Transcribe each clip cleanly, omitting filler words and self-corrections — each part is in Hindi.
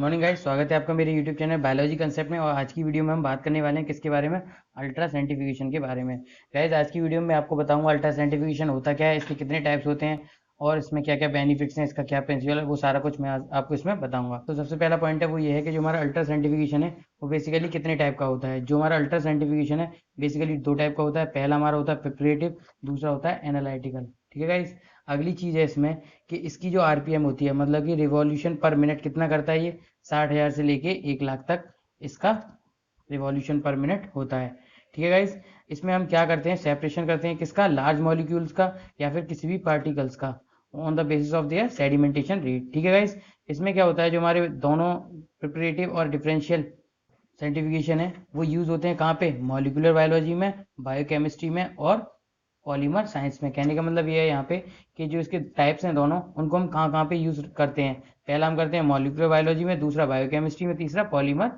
मॉर्निंग गाइस, स्वागत है आपका मेरे यूट्यूब चैनल बायोलॉजी कंसेप्ट में। और आज की वीडियो में हम बात करने वाले हैं किसके बारे में? अल्ट्रा साइंटिफिकेशन के बारे में। गाइस, आज की वीडियो में आपको बताऊंगा अल्ट्रा साइंटिफिकेशन होता क्या है, इसके कितने टाइप्स होते हैं और इसमें क्या क्या बेनिफिट्स हैं, इसका क्या प्रिंसिपल है, वो सारा कुछ मैं आज आपको इसमें बताऊंगा। तो सबसे पहला पॉइंट है वो ये है कि जो हमारा अल्ट्रा साइंटिफिकेशन है वो बेसिकली कितने टाइप का होता है। जो हमारा अल्ट्रा साइंटिफिकेशन है बेसिकली दो टाइप का होता है। पहला हमारा होता है प्रिपरेटिव, दूसरा होता है एनालिटिकल। ठीक है गाइस। अगली चीज़ है इसमें कि इसकी जो आरपीएम होती है, मतलब कि रिवॉल्यूशन पर मिनट कितना करता है, ये 60,000 से लेके 1 लाख तक इसका रिवॉल्यूशन पर मिनट होता है। ठीक है गाइस। इसमें हम क्या करते हैं, सेपरेशन करते हैं किसका, लार्ज मॉलिक्यूल्स का या फिर किसी भी पार्टिकल्स का, on the basis of their sedimentation rate. ठीक है गाइस। इसमें क्या होता है, जो हमारे दोनों प्रिपरेटिव और डिफरेंशियल साइंटिफिकेशन है वो यूज होते हैं कहाँ पे, मॉलिक्यूलर बायोलॉजी में, बायोकेमिस्ट्री में और पॉलीमर साइंस में। कहने का मतलब ये है यहाँ पे कि जो इसके टाइप्स हैं दोनों, उनको हम कहाँ कहाँ पे यूज करते हैं। पहला हम करते हैं मॉलिक्यूलर बायोलॉजी में, दूसरा बायोकेमिस्ट्री में, तीसरा पॉलीमर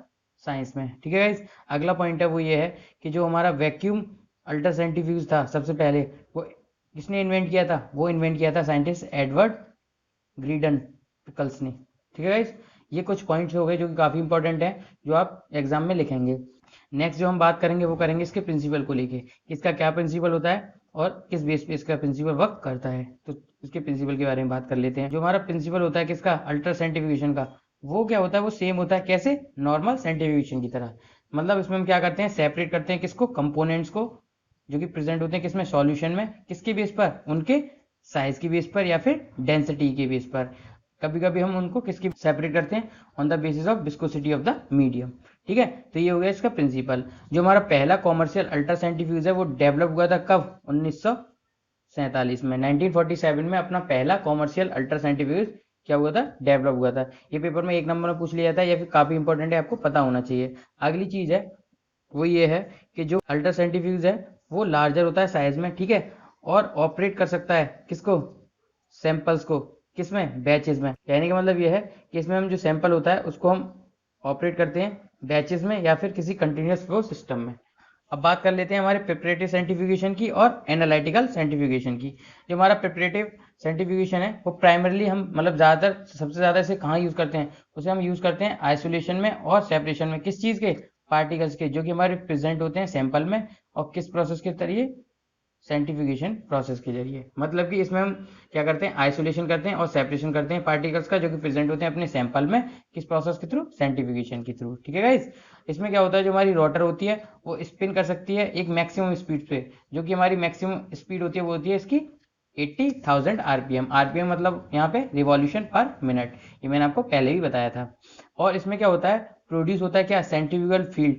साइंस में। ठीक है गाइस। अगला पॉइंट है वो ये है कि जो हमारा वैक्यूम अल्ट्रा सेंट्रीफ्यूज था सबसे पहले, वो किसने इन्वेंट किया था? वो इन्वेंट किया था साइंटिस्ट एडवर्ड ग्रीडन पिकल्स ने। ठीक है गाइस। ये कुछ पॉइंट्स हो गए जो कि काफ़ी इंपॉर्टेंट है, जो आप एग्जाम में लिखेंगे। नेक्स्ट जो हम बात करेंगे वो करेंगे इसके प्रिंसिपल को लेके, इसका क्या प्रिंसिपल होता है और किस बेस पे इसका प्रिंसिपल वर्क करता है। तो इसके प्रिंसिपल के बारे में बात कर लेते हैं। जो हमारा प्रिंसिपल होता है किसका, अल्ट्रा साइंटिफिकेशन का, वो क्या होता है, वो सेम होता है कैसे, नॉर्मल साइंटिफिकेशन की तरह। मतलब इसमें हम क्या करते हैं, सेपरेट करते हैं किसको, कंपोनेंट्स को, जो कि प्रेजेंट होते हैं किसमें, सॉल्यूशन में, किसके बेस पर, उनके साइज की बेस पर या फिर डेंसिटी के बेस पर। कभी कभी हम उनको किसकी सेपरेट करते हैं, on the basis of viscosity of the medium. ठीक है। तो ये हो गया इसका प्रिंसिपल। जो हमारा पहला कॉमर्शियल अल्ट्रा साइंटिफ्यूज है वो डेवलप हुआ था कब, 1947 में, 1947 में अपना पहला कॉमर्शियल अल्ट्रा साइंटिफ्यूज क्या हुआ था, डेवलप हुआ था। ये पेपर में 1 नंबर में पूछ लिया था, या फिर काफी इंपॉर्टेंट है, आपको पता होना चाहिए। अगली चीज है वो ये है कि जो अल्ट्रा साइंटिफ्यूज है वो लार्जर होता है साइज में। ठीक है। और ऑपरेट कर सकता है किसको, सैंपल्स को, किसमें, बैचेस में। कहने का मतलब ये है कि इसमें हम जो सैंपल होता है उसको हम ऑपरेट करते हैं बैचेस में या फिर किसी कंटिन्यूस फ्लो सिस्टम में। अब बात कर लेते हैं हमारे प्रिपरेटिव साइंटिफिकेशन की और एनालिटिकल साइंटिफिकेशन की। जो हमारा प्रिपरेटिव साइंटिफिकेशन है वो प्राइमरली हम मतलब ज़्यादातर सबसे ज़्यादा इसे कहाँ यूज़ करते हैं, उसे हम यूज़ करते हैं आइसोलेशन में और सेपरेशन में। किस चीज़ के, पार्टिकल्स के, जो कि हमारे प्रेजेंट होते हैं सैंपल में। और किस प्रोसेस के जरिए, साइंटिफिकेशन प्रोसेस के जरिए। मतलब कि इसमें हम क्या करते हैं, आइसोलेशन करते हैं और सेपरेशन करते हैं पार्टिकल्स का, जो कि प्रेजेंट होते हैं अपने सैंपल में, किस प्रोसेस के थ्रू, साइंटिफिकेशन के थ्रू। ठीक है गाइस। इसमें क्या होता है, जो हमारी रोटर होती है वो स्पिन कर सकती है एक मैक्सिमम स्पीड पे, जो कि हमारी मैक्सिमम स्पीड होती है वो होती है इसकी 80,000 आरपीएम। आरपीएम मतलब यहाँ पे रिवॉल्यूशन पर मिनट, ये मैंने आपको पहले भी बताया था। और इसमें क्या होता है, प्रोड्यूस होता है क्या, सेंट्रीफ्यूगल फील्ड,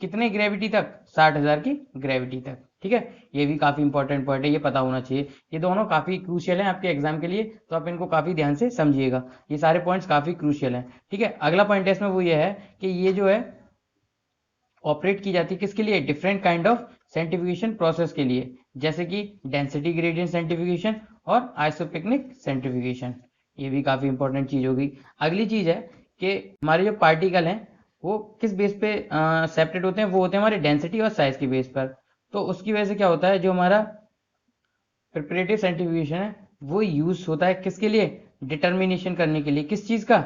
कितने ग्रेविटी तक, 60,000 की ग्रेविटी तक। ठीक है। ये भी काफी इंपॉर्टेंट पॉइंट है, ये पता होना चाहिए। ये दोनों काफी क्रूशियल हैं आपके एग्जाम के लिए, तो आप इनको काफी ध्यान से समझिएगा। ये सारे पॉइंट्स काफी क्रूशियल हैं। ठीक है। अगला पॉइंट है इसमें वो ये है कि ये जो है ऑपरेट की जाती है किसके लिए, different kind of centrifugation process के लिए, जैसे कि डेंसिटी ग्रेडियंट सेंट्रीफ्यूगेशन और आइसोपिकनिक सेंट्रीफ्यूगेशन। ये भी काफी इंपॉर्टेंट चीज होगी। अगली चीज है कि हमारे जो पार्टिकल हैं वो किस बेस पे सेपरेट होते हैं, वो होते हैं हमारे डेंसिटी और साइज के बेस पर। तो उसकी वजह से क्या होता है, जो हमारा प्रिपरेटिव सेंट्रीफ्यूगेशन है वो यूज होता है किसके लिए, डिटर्मिनेशन करने के लिए, किस चीज का,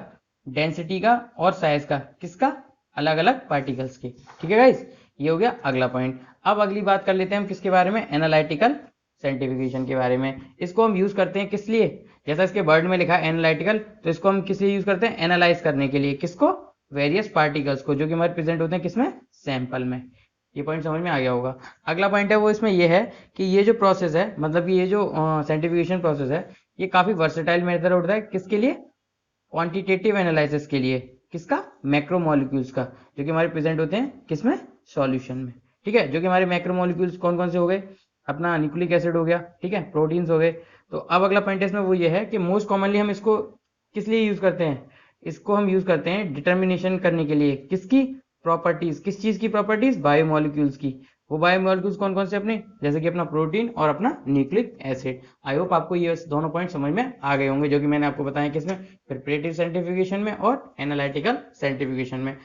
डेंसिटी का और साइज का, किसका, अलग अलग पार्टिकल्स के। ठीक है गाइस। ये हो गया अगला पॉइंट। अब अगली बात कर लेते हैं हम किसके बारे में, एनालिटिकल साइंटिफिकेशन के बारे में। इसको हम यूज करते हैं किस लिए, जैसा इसके वर्ड में लिखा है एनालिटिकल, तो इसको हम किस लिए यूज करते हैं, एनालाइज करने के लिए, किसको, वेरियस पार्टिकल्स को, जो कि हमारे प्रेजेंट होते हैं किसमें, सैंपल में। ये पॉइंट समझ में आ गया होगा। अगला पॉइंट है वो इसमें ये है कि ये जो प्रोसेस है, मतलब कि ये जो साइंटिफिकेशन प्रोसेस है, ये काफी वर्सेटाइल मेथड होता है किसके लिए, क्वांटिटेटिव एनालिसिस के लिए, किसका, मैक्रोमोलिक्यूल्स का, जो कि हमारे प्रेजेंट होते हैं किसमें, सॉल्यूशन में। ठीक है। जो कि हमारे मैक्रोमोलिक्यूल्स कौन कौन से हो गए, अपना न्यूक्लिक एसिड हो गया, ठीक है, प्रोटीन्स हो गए। तो अब अगला पॉइंट इसमें वो ये है कि मोस्ट कॉमनली हम इसको किस लिए यूज करते हैं, इसको हम यूज करते हैं डिटर्मिनेशन करने के लिए, किसकी, प्रॉपर्टीज, किस चीज की प्रॉपर्टीज, बायोमोलिक्यूल्स की। वो बायोमोलिक्यूल्स कौन कौन से अपने, जैसे कि अपना प्रोटीन और अपना न्यूक्लिक एसिड। आई होप आपको ये दोनों पॉइंट समझ में आ गए होंगे, जो कि मैंने आपको बताया किसमें, प्रिपरेटिव साइंटिफिकेशन में और एनालिटिकल साइंटिफिकेशन में।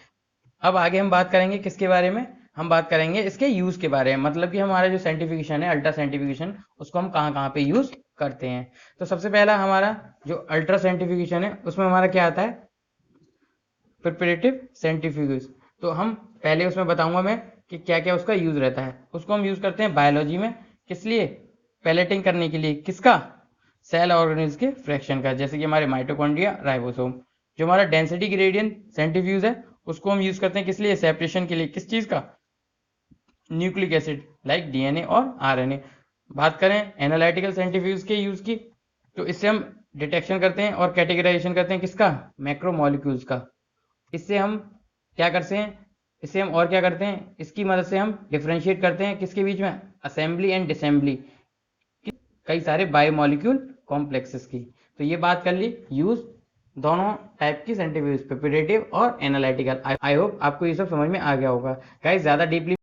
अब आगे हम बात करेंगे किसके बारे में, हम बात करेंगे इसके यूज के बारे में, मतलब कि हमारा जो साइंटिफिकेशन है अल्ट्रा साइंटिफिकेशन, उसको हम कहाँ कहाँ पे यूज करते हैं। तो सबसे पहला हमारा जो अल्ट्रा साइंटिफिकेशन है उसमें हमारा क्या आता है, प्रिपरेटिव सेंट्रीफ्यूज। तो हम पहले उसमें बताऊंगा मैं कि क्या क्या उसका यूज रहता है। उसको हम यूज करते हैं बायोलॉजी में, किस लिए? पैलेटिंग करने के लिए। किसका? सेल ऑर्गेनिल्स के फ्रैक्शन का, जैसे कि हमारे माइटोकॉन्ड्रिया, राइबोसोम। जो हमारा डेंसिटी ग्रेडियंट सेंट्रीफ्यूज है उसको हम यूज करते हैं किस लिए? सेपरेशन के लिए। किस चीज का? न्यूक्लिक एसिड, लाइक डीएनए और आरएनए। बात करें एनालिटिकल सेंट्रीफ्यूज के यूज की, तो इससे हम डिटेक्शन करते हैं और कैटेगराइजेशन करते हैं किसका? मैक्रोमोलिक्यूल्स का। इससे हम क्या करते हैं? इससे हम और क्या करते हैं? इसकी मदद से हम डिफ्रेंशिएट करते हैं किसके बीच में? असेंबली एंड डिसेंबली, कई सारे बायोमोलिक्यूल कॉम्प्लेक्सेस की। तो ये बात कर ली यूज दोनों टाइप की सेंट्रीफ्यूज, प्रिपरेटिव और एनालिटिकल। आई होप आपको ये सब समझ में आ गया होगा। गाइस ज्यादा डीपली